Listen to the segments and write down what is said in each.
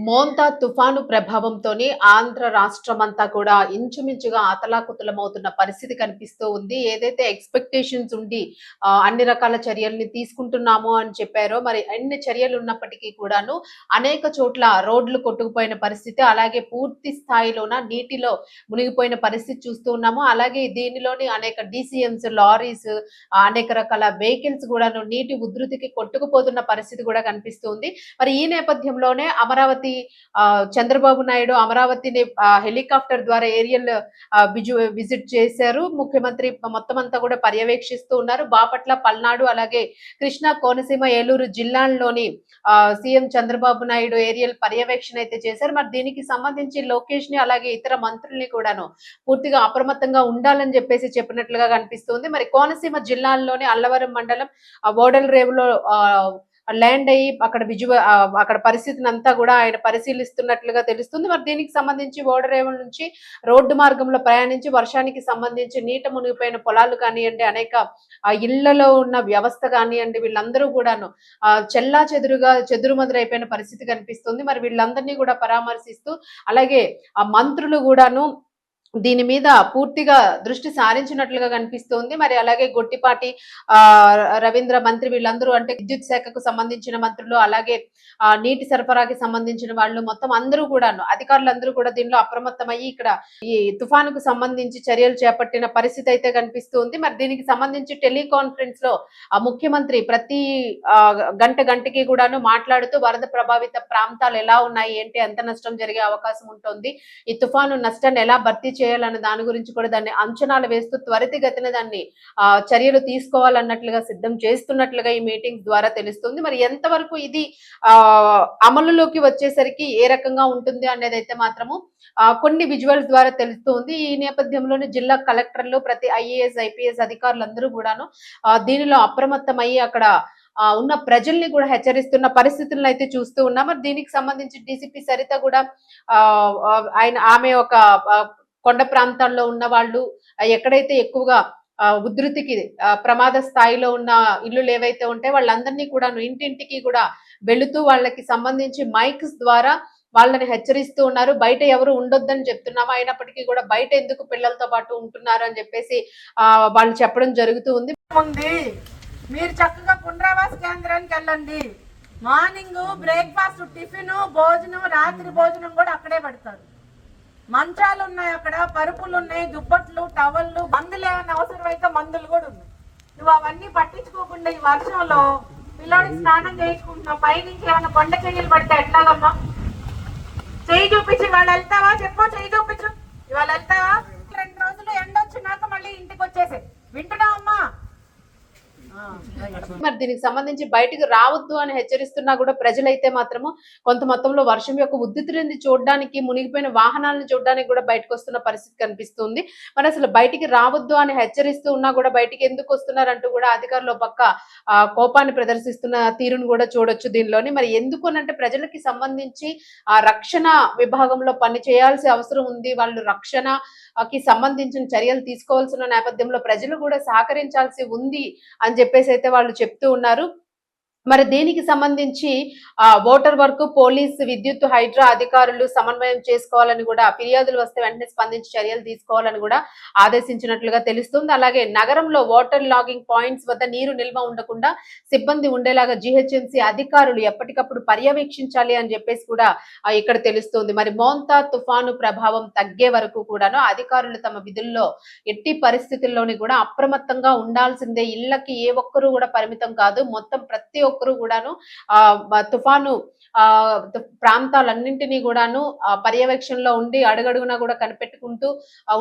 మోంతా తుఫాను ప్రభావంతోని ఆంధ్ర రాష్ట్రమంతా కూడా ఇంచుమించుగా అతలాకుతలమవుతున్న పరిస్థితి కనిపిస్తూ ఉంది. ఏదైతే ఎక్స్‌పెక్టేషన్స్ ఉండి అన్ని రకాల చర్యల్ని తీసుకుంటున్నాము అని చెప్పారో, మరి ఎన్ని చర్యలు ఉన్నప్పటికీ కూడాను అనేక చోట్ల రోడ్లు కొట్టుకుపోయిన పరిస్థితి, అలాగే పూర్తి స్థాయిలోన నీటిలో మునిగిపోయిన పరిస్థితి చూస్తూ ఉన్నాము. అలాగే దీనిలోని అనేక డీసీఎంస్, లారీస్, అనేక రకాల వెహికల్స్ కూడాను నీటి ఉధృతికి కొట్టుకుపోతున్న పరిస్థితి కూడా కనిపిస్తుంది. మరి ఈ నేపథ్యంలోనే అమరావతి చంద్రబాబు నాయుడు అమరావతిని హెలికాప్టర్ ద్వారా ఏరియల్ విజిట్ చేశారు. ముఖ్యమంత్రి మొత్తం అంతా కూడా పర్యవేక్షిస్తూ ఉన్నారు. బాపట్ల, పల్నాడు, అలాగే కృష్ణా, కోనసీమ, ఏలూరు జిల్లాల్లోని సీఎం చంద్రబాబు నాయుడు ఏరియల్ పర్యవేక్షణ అయితే చేశారు. మరి దీనికి సంబంధించి లోకేష్ ని అలాగే ఇతర మంత్రుల్ని కూడాను పూర్తిగా అప్రమత్తంగా ఉండాలని చెప్పేసి చెప్పినట్లుగా కనిపిస్తుంది. మరి కోనసీమ జిల్లాల్లోని అల్లవరం మండలం ఓడల రేవులో ల్యాండ్ అయ్యి అక్కడ పరిస్థితిని అంతా కూడా ఆయన పరిశీలిస్తున్నట్లుగా తెలుస్తుంది. మరి దీనికి సంబంధించి ఓడరేవుల నుంచి రోడ్డు మార్గంలో ప్రయాణించి వర్షానికి సంబంధించి నీట మునిగిపోయిన పొలాలు కానివ్వండి, అనేక ఇళ్లలో ఉన్న వ్యవస్థ కానివ్వండి, వీళ్ళందరూ కూడాను చెదురుమదురైపోయిన పరిస్థితి కనిపిస్తుంది. మరి వీళ్ళందరినీ కూడా పరామర్శిస్తూ అలాగే ఆ మంత్రులు కూడాను దీని మీద పూర్తిగా దృష్టి సారించినట్లుగా కనిపిస్తోంది. మరి అలాగే గొట్టిపాటి రవీంద్ర మంత్రి వీళ్ళందరూ అంటే విద్యుత్ శాఖకు సంబంధించిన మంత్రులు, అలాగే నీటి సరఫరాకి సంబంధించిన వాళ్ళు మొత్తం అందరూ కూడాను అధికారులందరూ కూడా దీనిలో అప్రమత్తమయ్యి ఇక్కడ ఈ తుఫానుకు సంబంధించి చర్యలు చేపట్టిన పరిస్థితి అయితే కనిపిస్తుంది. మరి దీనికి సంబంధించి టెలికాన్ఫరెన్స్ లో ముఖ్యమంత్రి ప్రతి గంటకి కూడాను మాట్లాడుతూ వరద ప్రభావిత ప్రాంతాలు ఎలా ఉన్నాయి, ఏంటి, ఎంత నష్టం జరిగే అవకాశం ఉంటుంది, ఈ తుఫాను నష్టాన్ని ఎలా భర్తీ చేయాలన్న దాని గురించి కూడా దాన్ని అంచనాలు వేస్తూ త్వరితగతిన దాన్ని చర్యలు తీసుకోవాలన్నట్లుగా సిద్ధం చేస్తున్నట్లుగా ఈ మీటింగ్ ద్వారా తెలుస్తుంది. మరి ఎంతవరకు ఇది అమలులోకి వచ్చేసరికి ఏ రకంగా ఉంటుంది అనేది అయితే మాత్రము కొన్ని విజువల్స్ ద్వారా తెలుస్తుంది. ఈ నేపథ్యంలోనే జిల్లా కలెక్టర్లు, ప్రతి ఐఏఎస్, ఐపీఎస్ అధికారులందరూ కూడాను దీనిలో అప్రమత్తమయ్యి అక్కడ ఉన్న ప్రజల్ని కూడా హెచ్చరిస్తున్న పరిస్థితులను అయితే చూస్తూ ఉన్నాం. మరి దీనికి సంబంధించి డీసీపీ సరిత కూడా ఆమె ఒక కొండ ప్రాంతాల్లో ఉన్న వాళ్ళు ఎక్కడైతే ఎక్కువగా ఉధృతికి ప్రమాద స్థాయిలో ఉన్న ఇల్లులు ఏవైతే ఉంటాయో వాళ్ళందరినీ కూడా ఇంటింటికి కూడా వెళుతూ వాళ్ళకి సంబంధించి మైక్స్ ద్వారా వాళ్ళని హెచ్చరిస్తూ ఉన్నారు. బయట ఎవరు ఉండొద్దని చెప్తున్నాము, అయినప్పటికీ కూడా బయట ఎందుకు పిల్లలతో పాటు ఉంటున్నారు అని చెప్పేసి వాళ్ళు చెప్పడం జరుగుతూ ఉంది. మీరు చక్కగా పునరావాస కేంద్రానికి వెళ్ళండి. మార్నింగ్ బ్రేక్ఫాస్ట్, టిఫిన్, భోజనం, రాత్రి భోజనం కూడా అక్కడే పెడతారు. మంచాలు ఉన్నాయి, అక్కడ పరుపులు ఉన్నాయి, దుప్పట్లు, టవళ్ళు, మందులు ఏమైనా అవసరమైతే మందులు కూడా ఉన్నాయి. నువ్వు అవన్నీ పట్టించుకోకుండా ఈ వర్షంలో పిల్లోడికి స్నానం చేయించుకుంటున్నావు, పైనుంచి ఏమైనా కొండ చెయ్యలు పడితే ఎట్లాగమ్మా? చెయ్యి చూపించి వాళ్ళు వెళ్తావా? చెప్పు, చెయ్యి చూపించు. ఇవాళ వెళ్తావా? 2 రోజులు ఎండ వచ్చినాక మళ్ళీ ఇంటికి వచ్చేసే. వింటున్నావు అమ్మా? మరి దీనికి సంబంధించి బయటకు రావద్దు అని హెచ్చరిస్తున్నా కూడా ప్రజలైతే మాత్రము కొంత మొత్తంలో వర్షం యొక్క ఉధృతిని చూడడానికి, మునిగిపోయిన వాహనాలను చూడడానికి కూడా బయటకు వస్తున్న పరిస్థితి కనిపిస్తుంది. మరి అసలు బయటికి రావద్దు అని హెచ్చరిస్తూ ఉన్నా కూడా బయటికి ఎందుకు వస్తున్నారంటూ కూడా అధికారులు పక్క కోపాన్ని ప్రదర్శిస్తున్న తీరును కూడా చూడొచ్చు దీనిలోని. మరి ఎందుకు అంటే ప్రజలకి సంబంధించి ఆ రక్షణ విభాగంలో పని చేయాల్సిన అవసరం ఉంది. వాళ్ళు రక్షణకి సంబంధించిన చర్యలు తీసుకోవాల్సిన నేపథ్యంలో ప్రజలు కూడా సహకరించాల్సి ఉంది అని చెప్పేసి అయితే వాళ్ళు చెప్తూ ఉన్నారు. మరి దీనికి సంబంధించి ఓటర్ వర్క్, పోలీస్, విద్యుత్, హైడ్రా అధికారులు సమన్వయం చేసుకోవాలని కూడా, ఫిర్యాదులు వస్తే వెంటనే స్పందించి చర్యలు తీసుకోవాలని కూడా ఆదేశించినట్లుగా తెలుస్తుంది. అలాగే నగరంలో వాటర్ లాగింగ్ పాయింట్స్ వద్ద నీరు నిల్వ ఉండకుండా సిబ్బంది ఉండేలాగా జీహెచ్ఎంసీ అధికారులు ఎప్పటికప్పుడు పర్యవేక్షించాలి అని చెప్పేసి కూడా ఇక్కడ తెలుస్తుంది. మరి మోంతా తుఫాను ప్రభావం తగ్గే వరకు కూడాను అధికారులు తమ విధుల్లో ఎట్టి పరిస్థితుల్లోని కూడా అప్రమత్తంగా ఉండాల్సిందే. ఇళ్లకి ఏ ఒక్కరూ కూడా పరిమితం కాదు. మొత్తం ప్రతి ఒక్కరు కూడాను తుఫాను ప్రాంతాలన్నింటినీ కూడాను పర్యవేక్షణలో ఉండి అడుగడుగునా కూడా కనిపెట్టుకుంటూ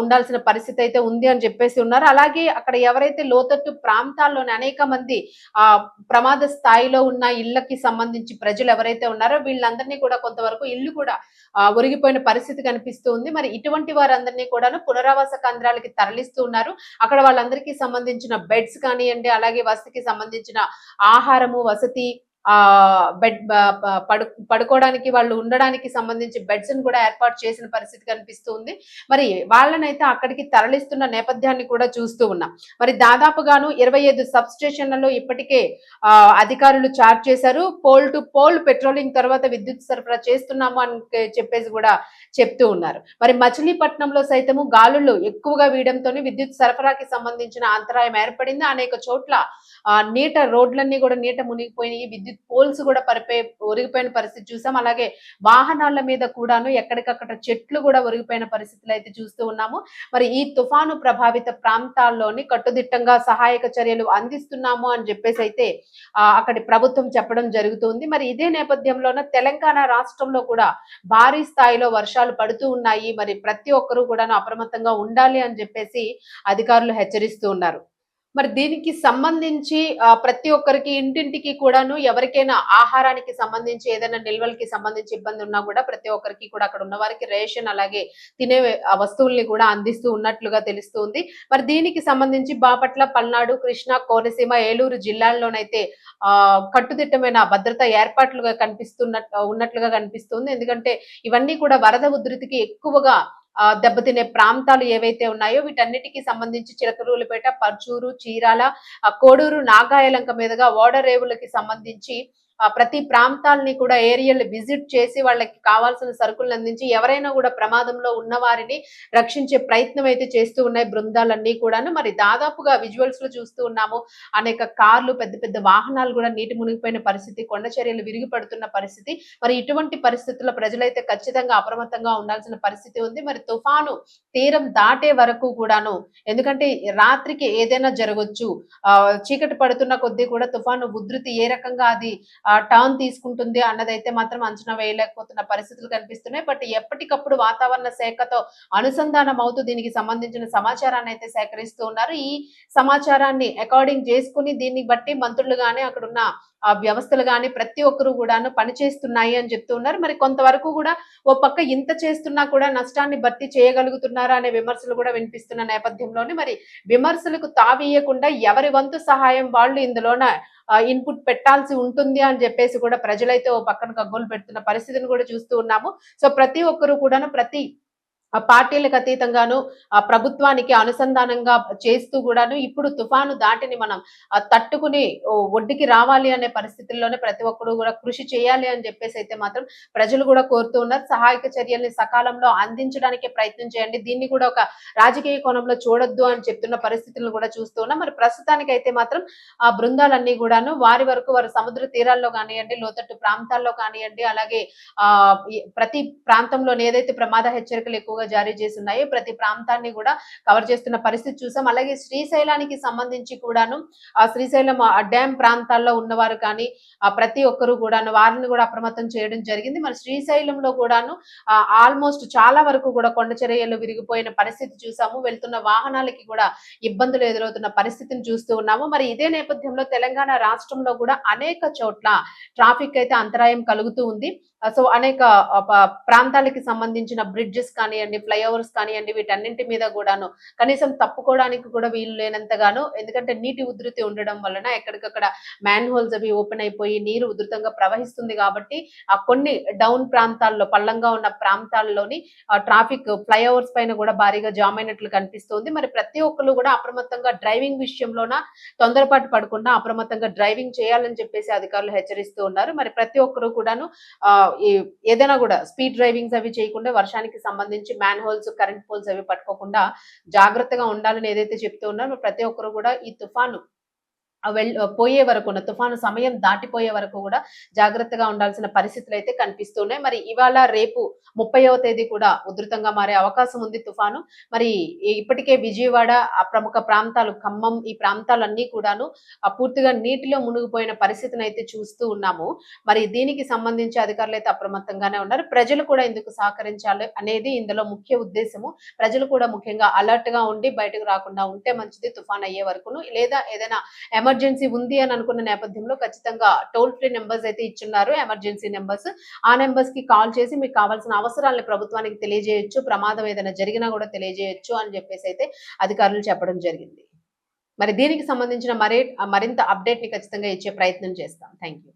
ఉండాల్సిన పరిస్థితి అయితే ఉంది అని చెప్పేసి ఉన్నారు. అలాగే అక్కడ ఎవరైతే లోతట్టు ప్రాంతాల్లోని అనేక మంది ప్రమాద స్థాయిలో ఉన్న ఇళ్లకి సంబంధించి ప్రజలు ఎవరైతే ఉన్నారో వీళ్ళందరినీ కూడా కొంతవరకు ఇల్లు కూడా ఒరిగిపోయిన పరిస్థితి కనిపిస్తూ ఉంది. మరి ఇటువంటి వారందరినీ కూడాను పునరావాస కేంద్రాలకి తరలిస్తూ ఉన్నారు. అక్కడ వాళ్ళందరికీ సంబంధించిన బెడ్స్ కానివ్వండి, అలాగే వసతికి సంబంధించిన ఆహారము, వసతి, బెడ్ పడుకోవడానికి వాళ్ళు ఉండడానికి సంబంధించి బెడ్స్ ని కూడా ఏర్పాటు చేసిన పరిస్థితి కనిపిస్తుంది. మరి వాళ్ళనైతే అక్కడికి తరలిస్తున్న నేపథ్యాన్ని కూడా చూస్తూ ఉన్నాం. మరి దాదాపుగాను 25 సబ్ స్టేషన్లలో ఇప్పటికే అధికారులు చార్జ్ చేశారు. పోల్ టు పోల్ పెట్రోలింగ్ తర్వాత విద్యుత్ సరఫరా చేస్తున్నాము అని చెప్పేసి కూడా చెప్తూ ఉన్నారు. మరి మచిలీపట్నంలో సైతము గాలులు ఎక్కువగా వీయడంతోనే విద్యుత్ సరఫరాకి సంబంధించిన అంతరాయం ఏర్పడింది. అనేక చోట్ల నీట రోడ్లన్నీ కూడా నీట మునిగిపోయినాయి. విద్యుత్ పోల్స్ కూడా ఒరిగిపోయిన పరిస్థితి చూసాం. అలాగే వాహనాల మీద కూడాను ఎక్కడికక్కడ చెట్లు కూడా ఒరిగిపోయిన పరిస్థితులు అయితే చూస్తూ ఉన్నాము. మరి ఈ తుఫాను ప్రభావిత ప్రాంతాల్లోని కట్టుదిట్టంగా సహాయక చర్యలు అందిస్తున్నాము అని చెప్పేసి అయితే అక్కడి ప్రభుత్వం చెప్పడం జరుగుతుంది. మరి ఇదే నేపథ్యంలోనే తెలంగాణ రాష్ట్రంలో కూడా భారీ స్థాయిలో వర్షాలు పడుతూ ఉన్నాయి. మరి ప్రతి ఒక్కరూ కూడా అప్రమత్తంగా ఉండాలి అని చెప్పేసి అధికారులు హెచ్చరిస్తూ ఉన్నారు. మరి దీనికి సంబంధించి ప్రతి ఒక్కరికి ఇంటింటికి కూడాను ఎవరికైనా ఆహారానికి సంబంధించి ఏదైనా నిల్వలకి సంబంధించి ఇబ్బంది ఉన్నా కూడా ప్రతి ఒక్కరికి కూడా అక్కడ ఉన్న వారికి రేషన్ అలాగే తినే వస్తువుల్ని కూడా అందిస్తూ ఉన్నట్లుగా తెలుస్తుంది. మరి దీనికి సంబంధించి బాపట్ల, పల్నాడు, కృష్ణా, కోనసీమ, ఏలూరు జిల్లాల్లోనైతే కట్టుదిట్టమైన భద్రత ఏర్పాట్లుగా ఉన్నట్లుగా కనిపిస్తుంది. ఎందుకంటే ఇవన్నీ కూడా వరద ఉధృతికి ఎక్కువగా దెబ్బతినే ప్రాంతాలు ఏవైతే ఉన్నాయో వీటన్నిటికీ సంబంధించి చిలకలూరిపేట, పర్చూరు, చీరాల, కోడూరు, నాగాయలంక మీదుగా ఓడరేవులకి సంబంధించి ప్రతి ప్రాంతాలని కూడా ఏరియల్ విజిట్ చేసి వాళ్ళకి కావాల్సిన సరుకులను అందించి ఎవరైనా కూడా ప్రమాదంలో ఉన్న వారిని రక్షించే ప్రయత్నం అయితే చేస్తూ ఉన్నాయి బృందాలన్నీ కూడాను. మరి దాదాపుగా విజువల్స్ లో చూస్తూ ఉన్నాము. అనేక కార్లు, పెద్ద పెద్ద వాహనాలు కూడా నీటి మునిగిపోయిన పరిస్థితి, కొండ చర్యలు విరిగి పడుతున్న పరిస్థితి. మరి ఇటువంటి పరిస్థితుల్లో ప్రజలైతే ఖచ్చితంగా అప్రమత్తంగా ఉండాల్సిన పరిస్థితి ఉంది. మరి తుఫాను తీరం దాటే వరకు కూడాను, ఎందుకంటే రాత్రికి ఏదైనా జరగొచ్చు. చీకటి పడుతున్న కొద్దీ కూడా తుఫాను ఉధృతి ఏ రకంగా అది టర్న్ తీసుకుంటుంది అన్నదైతే మాత్రం అంచనా వేయలేకపోతున్న పరిస్థితులు కనిపిస్తున్నాయి. బట్ ఎప్పటికప్పుడు వాతావరణ శాఖతో అనుసంధానం అవుతూ దీనికి సంబంధించిన సమాచారాన్ని అయితే సేకరిస్తూ ఉన్నారు. ఈ సమాచారాన్ని అకార్డింగ్ చేసుకుని దీన్ని బట్టి మంత్రులు గాని అక్కడున్న వ్యవస్థలు గాని ప్రతి ఒక్కరు కూడాను పనిచేస్తున్నాయి అని చెప్తూ ఉన్నారు. మరి కొంతవరకు కూడా ఓ పక్క ఇంత చేస్తున్నా కూడా నష్టాన్ని భర్తీ చేయగలుగుతున్నారా అనే విమర్శలు కూడా వినిపిస్తున్న నేపథ్యంలోనే మరి విమర్శలకు తావీయకుండా ఎవరి వంతు సహాయం వాళ్ళు ఇందులోన ఇన్పుట్ పెట్టాల్సి ఉంటుంది అని చెప్పేసి కూడా ప్రజలైతే ఓ పక్కన గగ్గోలు పెడుతున్న పరిస్థితిని కూడా చూస్తూ ఉన్నాము. సో ప్రతి ఒక్కరు కూడాను ప్రతి పార్టీలకు అతీతంగాను ప్రభుత్వానికి అనుసంధానంగా చేస్తూ కూడాను ఇప్పుడు తుఫాను దాటిని మనం తట్టుకుని ఒడ్డుకి రావాలి అనే పరిస్థితుల్లోనే ప్రతి ఒక్కరు కూడా కృషి చేయాలి అని చెప్పేసి అయితే మాత్రం ప్రజలు కూడా కోరుతూ ఉన్నారు. సహాయక చర్యల్ని సకాలంలో అందించడానికి ప్రయత్నం చేయండి, దీన్ని కూడా ఒక రాజకీయ కోణంలో చూడొద్దు అని చెప్తున్న పరిస్థితులను కూడా చూస్తూ ఉన్నాం. మరి ప్రస్తుతానికి అయితే మాత్రం ఆ బృందాలన్నీ కూడాను వారి వరకు వారు సముద్ర తీరాల్లో కానివ్వండి, లోతట్టు ప్రాంతాల్లో కానివ్వండి, అలాగే ప్రతి ప్రాంతంలో ఏదైతే ప్రమాద హెచ్చరికలు ఎక్కువ జారీ చేసి ఉన్నాయో ప్రతి ప్రాంతాన్ని కూడా కవర్ చేస్తున్న పరిస్థితి చూసాం. అలాగే శ్రీశైలానికి సంబంధించి కూడాను ఆ శ్రీశైలం డ్యామ్ ప్రాంతాల్లో ఉన్నవారు కానీ ప్రతి ఒక్కరు కూడాను వారిని కూడా అప్రమత్తం చేయడం జరిగింది. మరి శ్రీశైలంలో కూడాను ఆల్మోస్ట్ చాలా వరకు కూడా కొండ చర్యలు విరిగిపోయిన పరిస్థితి చూసాము. వెళ్తున్న వాహనాలకి కూడా ఇబ్బందులు ఎదురవుతున్న పరిస్థితిని చూస్తూ ఉన్నాము. మరి ఇదే నేపథ్యంలో తెలంగాణ రాష్ట్రంలో కూడా అనేక చోట్ల ట్రాఫిక్ అయితే అంతరాయం కలుగుతూ ఉంది. సో అనేక ప్రాంతాలకి సంబంధించిన బ్రిడ్జెస్ కానివ్వండి, ఫ్లైఓవర్స్ కానివ్వండి, వీటన్నింటి మీద కూడాను కనీసం తప్పుకోవడానికి కూడా వీలు లేనంతగాను, ఎందుకంటే నీటి ఉధృతి ఉండడం వలన ఎక్కడికక్కడ మ్యాన్ హోల్స్ అవి ఓపెన్ అయిపోయి నీరు ఉధృతంగా ప్రవహిస్తుంది. కాబట్టి ఆ కొన్ని డౌన్ ప్రాంతాల్లో పల్లంగా ఉన్న ప్రాంతాల్లోని ట్రాఫిక్ ఫ్లైఓవర్స్ పైన కూడా భారీగా జామ్ అయినట్లు కనిపిస్తుంది. మరి ప్రతి ఒక్కరు కూడా అప్రమత్తంగా డ్రైవింగ్ విషయంలోన తొందరపాటు పడకుండా అప్రమత్తంగా డ్రైవింగ్ చేయాలని చెప్పేసి అధికారులు హెచ్చరిస్తూ ఉన్నారు. మరి ప్రతి ఒక్కరు కూడాను ఏదైనా కూడా స్పీడ్ డ్రైవింగ్స్ అవి చేయకుండా వర్షానికి సంబంధించి మ్యాన్ హోల్స్, కరెంట్ పోల్స్ అవి పట్టుకోకుండా జాగ్రత్తగా ఉండాలని ఏదైతే చెప్తూ ఉన్నారో ప్రతి ఒక్కరు కూడా ఈ తుఫాను పోయే వరకు తుఫాను సమయం దాటిపోయే వరకు కూడా జాగ్రత్తగా ఉండాల్సిన పరిస్థితులు అయితే కనిపిస్తున్నాయి. మరి ఇవాళ రేపు 30వ తేదీ కూడా ఉధృతంగా మారే అవకాశం ఉంది తుఫాను. మరి ఇప్పటికే విజయవాడ ప్రముఖ ప్రాంతాలు, ఖమ్మం, ఈ ప్రాంతాలన్నీ కూడాను పూర్తిగా నీటిలో మునిగిపోయిన పరిస్థితిని అయితే చూస్తూ ఉన్నాము. మరి దీనికి సంబంధించి అధికారులు అయితే అప్రమత్తంగానే ఉన్నారు. ప్రజలు కూడా ఇందుకు సహకరించాలి అనేది ఇందులో ముఖ్య ఉద్దేశము. ప్రజలు కూడా ముఖ్యంగా అలర్ట్ గా ఉండి బయటకు రాకుండా ఉంటే మంచిది తుఫాన్ అయ్యే వరకును. లేదా ఏదైనా ఎమర్జెన్సీ ఉంది అని అనుకున్న నేపథ్యంలో ఖచ్చితంగా టోల్ ఫ్రీ నెంబర్స్ అయితే ఇచ్చున్నారు, ఎమర్జెన్సీ నెంబర్స్. ఆ నెంబర్స్ కి కాల్ చేసి మీకు కావాల్సిన అవసరాలను ప్రభుత్వానికి తెలియజేయొచ్చు, ప్రమాదం ఏదైనా జరిగినా కూడా తెలియజేయొచ్చు అని చెప్పేసి అయితే అధికారులు చెప్పడం జరిగింది. మరి దీనికి సంబంధించిన మరింత అప్డేట్ ని ఖచ్చితంగా ఇచ్చే ప్రయత్నం చేస్తాం. Thank you.